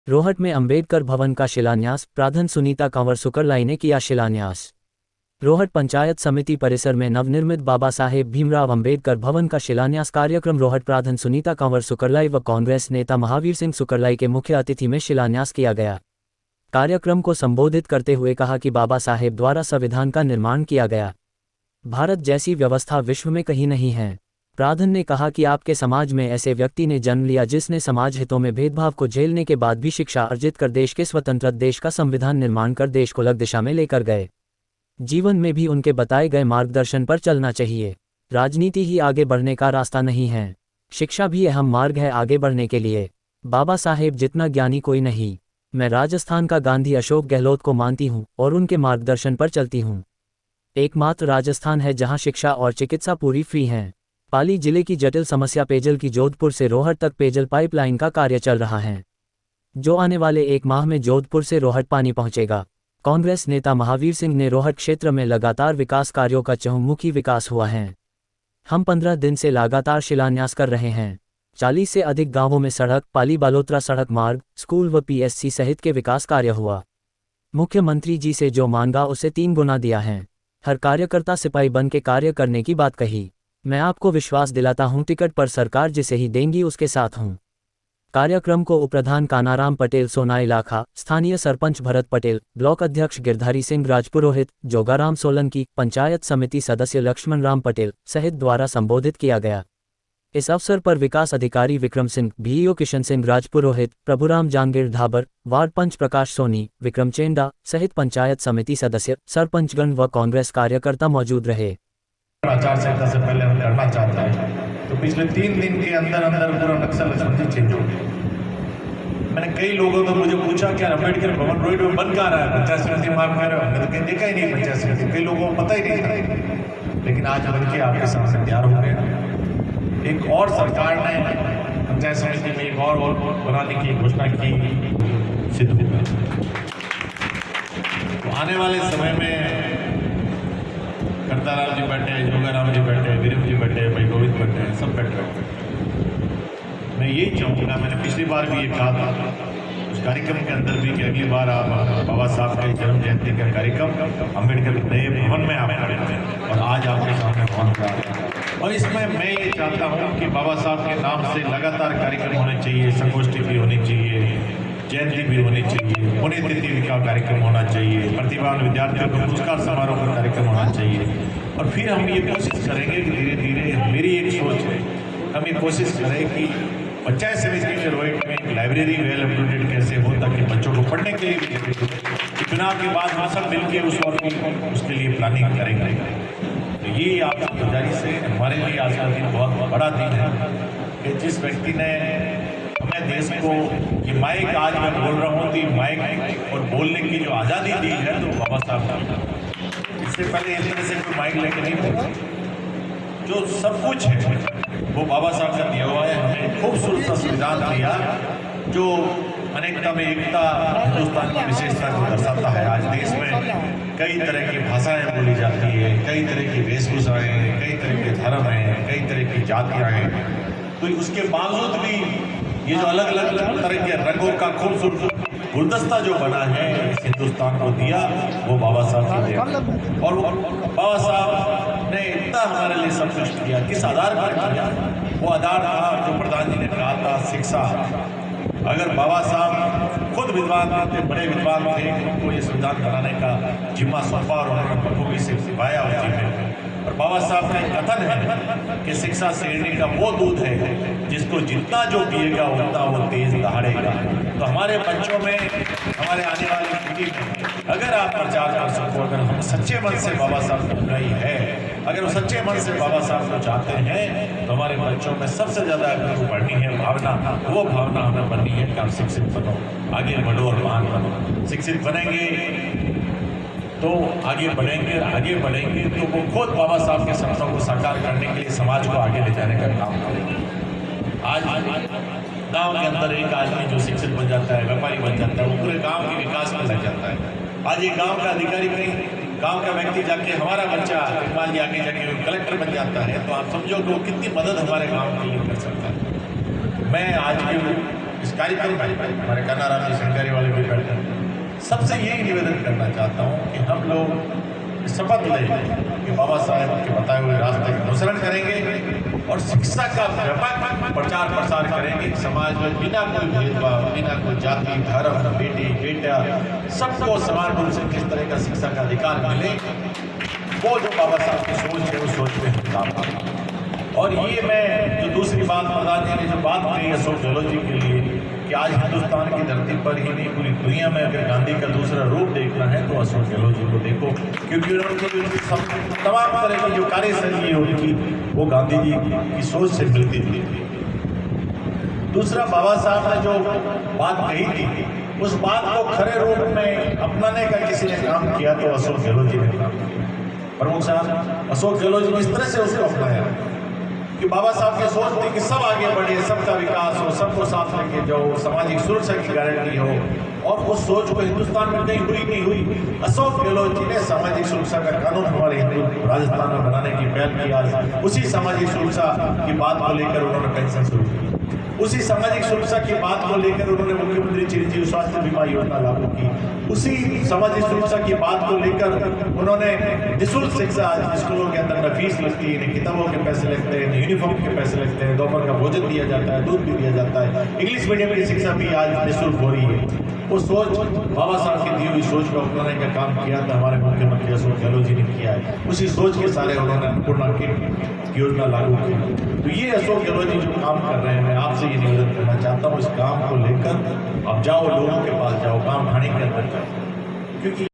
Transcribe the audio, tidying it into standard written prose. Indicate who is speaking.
Speaker 1: रोहट में अंबेडकर भवन का शिलान्यास, प्रधान सुनीता कंवर सुकरलाई ने किया शिलान्यास। रोहट पंचायत समिति परिसर में नवनिर्मित बाबा साहेब भीमराव अंबेडकर भवन का शिलान्यास कार्यक्रम रोहट प्रधान सुनीता कंवर सुकरलाई व कांग्रेस नेता महावीर सिंह सुकरलाई के मुख्य अतिथि में शिलान्यास किया गया। कार्यक्रम को संबोधित करते हुए कहा कि बाबा साहेब द्वारा संविधान का निर्माण किया गया। भारत जैसी व्यवस्था विश्व में कहीं नहीं है। प्रधान ने कहा कि आपके समाज में ऐसे व्यक्ति ने जन्म लिया जिसने समाज हितों में भेदभाव को झेलने के बाद भी शिक्षा अर्जित कर देश के स्वतंत्र देश का संविधान निर्माण कर देश को अलग दिशा में लेकर गए। जीवन में भी उनके बताए गए मार्गदर्शन पर चलना चाहिए। राजनीति ही आगे बढ़ने का रास्ता नहीं है, शिक्षा भी अहम मार्ग है आगे बढ़ने के लिए। बाबा साहेब जितना ज्ञानी कोई नहीं। मैं राजस्थान का गांधी अशोक गहलोत को मानती हूँ और उनके मार्गदर्शन पर चलती हूँ। एकमात्र राजस्थान है जहाँ शिक्षा और चिकित्सा पूरी फ्री हैं। पाली जिले की जटिल समस्या पेयजल की जोधपुर से रोहट तक पेयजल पाइपलाइन का कार्य चल रहा है, जो आने वाले 1 माह में जोधपुर से रोहट पानी पहुंचेगा। कांग्रेस नेता महावीर सिंह ने रोहट क्षेत्र में लगातार विकास कार्यों का चहुमुखी विकास हुआ है। हम 15 दिन से लगातार शिलान्यास कर रहे हैं। 40 से अधिक गांवों में सड़क, पाली बालोतरा सड़क मार्ग, स्कूल व पीएससी सहित के विकास कार्य हुआ। मुख्यमंत्री जी से जो मांगा उसे 3 गुना दिया है। हर कार्यकर्ता सिपाही बन के कार्य करने की बात कही। मैं आपको विश्वास दिलाता हूं टिकट पर सरकार जिसे ही देंगी उसके साथ हूं। कार्यक्रम को उपप्रधान कानाराम पटेल सोना इलाका, स्थानीय सरपंच भरत पटेल, ब्लॉक अध्यक्ष गिरधारी सिंह राजपुरोहित, जोगाराम सोलंकी, पंचायत समिति सदस्य लक्ष्मण राम पटेल सहित द्वारा संबोधित किया गया। इस अवसर पर विकास अधिकारी विक्रम सिंह, बीईओ किशन सिंह राजपुरोहित, प्रभुराम जांगीर ढाबर, वार्ड पंच प्रकाश सोनी, विक्रम चेंडा सहित पंचायत समिति सदस्य, सरपंचगण व कांग्रेस कार्यकर्ता मौजूद रहे।
Speaker 2: आचार संहिता से पहले हम करना चाहते हैं तो पिछले 3 दिन के अंदर अंदर पूरा नक्शा लक्ष्मण चेंज हो गया। मैंने कई लोगों ने मुझे पूछा क्या अम्बेडकर भवन रोड में बन कहाँ रहा है, पंचायत समिति में आप कह रहे हो? हमने तो कहीं देखा ही नहीं पंचायत समिति, कई लोगों को पता ही नहीं था। लेकिन आज बन के आपके सामने तैयार हो गए। एक और सरकार ने पंचायत समिति में एक और बनाने की घोषणा की, सिद्ध हो गया। तो आने वाले समय में करताराम जी बैठे हैं, जोगाराम जी बैठे हैं, वीरम जी बैठे हैं, भाई गोविंद बैठे हैं, सब बैठे हैं। मैं यही चाहूँगा, मैंने पिछली बार भी ये कहा था उस कार्यक्रम के अंदर भी कि अगली बार आप बाबा साहब के जन्म जयंती का कार्यक्रम अम्बेडकर नए भवन में आप करें और आज आपके सामने भवन का। और इसमें मैं ये चाहता हूँ कि बाबा साहब के नाम से लगातार कार्यक्रम होने चाहिए, संगोष्ठी भी होनी चाहिए, जयंती भी होनी चाहिए, पुण्यतिथि का कार्यक्रम होना चाहिए, प्रतिभावान विद्यार्थियों को पुरस्कार समारोह का कार्यक्रम होना चाहिए। और फिर हम ये कोशिश करेंगे कि धीरे धीरे, मेरी एक सोच है, हम ये कोशिश करें कि पंचायत समिति के रोहट में एक लाइब्रेरी वेल अपडेटेड कैसे हो ताकि बच्चों को पढ़ने के लिए चुनाव के बाद हम सब मिलकर उसके लिए प्लानिंग करेंगे। तो ये आपकी गुजारिश है। हमारे लिए आज का दिन बहुत बड़ा दिन है कि जिस व्यक्ति ने हमें देश को ये माइक, आज मैं बोल रहा हूँ तो माइक और बोलने की जो आज़ादी दी है तो बाबा साहब ने, इससे पहले इस तरह से कोई माइक लेके नहीं बोलते। जो सब कुछ है वो बाबा साहब का दिया हुआ है। हमें खूबसूरत सा संविधान दिया जो अनेकता में एकता, हिंदुस्तान की विशेषता को दर्शाता है। आज देश में कई तरह की भाषाएं बोली जाती है, कई तरह की वेशभूषाएं हैं, कई तरह के धर्म हैं, कई तरह की जातियाँ हैं। तो उसके बावजूद भी ये जो अलग अलग तरह के रंगों का खूबसूरत गुलदस्ता जो बना है इस हिंदुस्तान को दिया वो बाबा साहब ने दिया। और बाबा साहब ने इतना हमारे लिए सब कुछ किया। किस आधार पर किया? वो आधार था जो प्रधान जी ने कहा था, शिक्षा। अगर बाबा साहब खुद विद्वान थे, बड़े विद्वान थे, उनको ये संविधान बनाने का जिम्मा सौंपा और उन्होंने बखूबी से निभाया उस जिम्मे। और बाबा साहब का एक कथन है कि शिक्षा शेरनी का वो दूध है जिसको जितना जो पिएगा उतना वो तेज दहाड़ेगा। तो हमारे बच्चों में, हमारे आने वाली पीढ़ी में अगर आप प्रचार कर सको, अगर हम सच्चे मन से बाबा साहब को बुराई है, अगर वो सच्चे मन से बाबा साहब को चाहते हैं तो हमारे बच्चों में सबसे ज़्यादा अगर वो बढ़नी है भावना, वो भावना हमें बननी है कि आप शिक्षित बनो, आगे बढ़ो और महान बनो। शिक्षित बनेंगे तो आगे बढ़ेंगे तो वो खुद बाबा साहब के सपनों को साकार करने के लिए समाज को आगे ले जाने का काम करेंगे। आज गांव के अंदर एक आदमी जो शिक्षित बन जाता है, व्यापारी बन जाता है, वो पूरे गांव के विकास में लग जाता है। आज एक गांव का अधिकारी कहीं, गांव का व्यक्ति जाके, हमारा बच्चा मान लिया आगे जाके कलेक्टर बन जाता है, तो आप समझो कि वो कितनी मदद हमारे गाँव के लिए कर सकता है। मैं आज के इस कार्यक्रम में हमारे कन्नाराम जी शंकरी वाले भी बैठे हैं, सबसे यही निवेदन करना चाहता हूँ कि हम लोग शपथ लें कि बाबा साहेब के बताए हुए रास्ते का अनुसरण करेंगे और शिक्षा का व्यापक प्रचार प्रसार करेंगे। समाज में बिना कोई भेदभाव, बिना कोई जाति धर्म, बेटी बेटा, सबको समान रूप से किस तरह का शिक्षा का अधिकार मिले, वो जो बाबा साहब की सोच है उस सोच में हम काम करें। और ये मैं जो दूसरी बात प्रधान जी ने जो बात कही अशोक गहलोत जी के लिए कि आज हिंदुस्तान की धरती पर ही नहीं पूरी दुनिया में अगर गांधी का दूसरा रूप देखना है तो अशोक गहलोत जी को देखो, क्योंकि उन्होंने सब तमाम तरह की जो कार्यशैली है उनकी वो गांधी जी की सोच से मिलती थी। दूसरा, बाबा साहब ने जो बात कही थी उस बात को खरे रूप में अपनाने का किसी ने काम किया तो अशोक गहलोत जी ने काम किया। प्रमुख साहब अशोक गहलोत जी ने इस तरह से उसको अपनाया कि बाबा साहब की सोच थी कि सब आगे बढ़े, सबका विकास हो, सबको साथ लेके जाओ, सामाजिक सुरक्षा की गारंटी हो, और उस सोच को हिंदुस्तान में कहीं हुई नहीं हुई। अशोक गहलोत जी ने सामाजिक सुरक्षा का कानून हमारे हिंदू राजस्थान में बनाने की पहल की। आज उसी सामाजिक सुरक्षा की बात को लेकर उन्होंने पेंशन शुरू की, उसी सामाजिक सुरक्षा की बात को लेकर उन्होंने मुख्यमंत्री चिरंजीवी स्वास्थ्य बीमा योजना लागू की, उसी सामाजिक सुरक्षा की बात को लेकर उन्होंने निःशुल्क शिक्षा, स्कूलों के अंदर न फीस लगती है, न किताबों के पैसे लगते हैं, न यूनिफॉर्म के पैसे लगते हैं, दोपहर का भोजन दिया जाता है, दूध भी दिया जाता है, इंग्लिश मीडियम की शिक्षा भी आज निःशुल्क हो रही है। वो सोच बाबा साहब की दी हुई सोच को अपनाने का काम किया था हमारे मुख्यमंत्री अशोक गहलोत जी ने किया है। उसी सोच के सारे उन्होंने अन्नपूर्णा की योजना लागू की। तो ये अशोक गहलोत जी जो काम कर रहे हैं, मैं आपसे ये निवेदन करना चाहता हूँ, इस काम को लेकर आप जाओ, लोगों के पास जाओ, काम ढाणी के अंदर जाओ, क्योंकि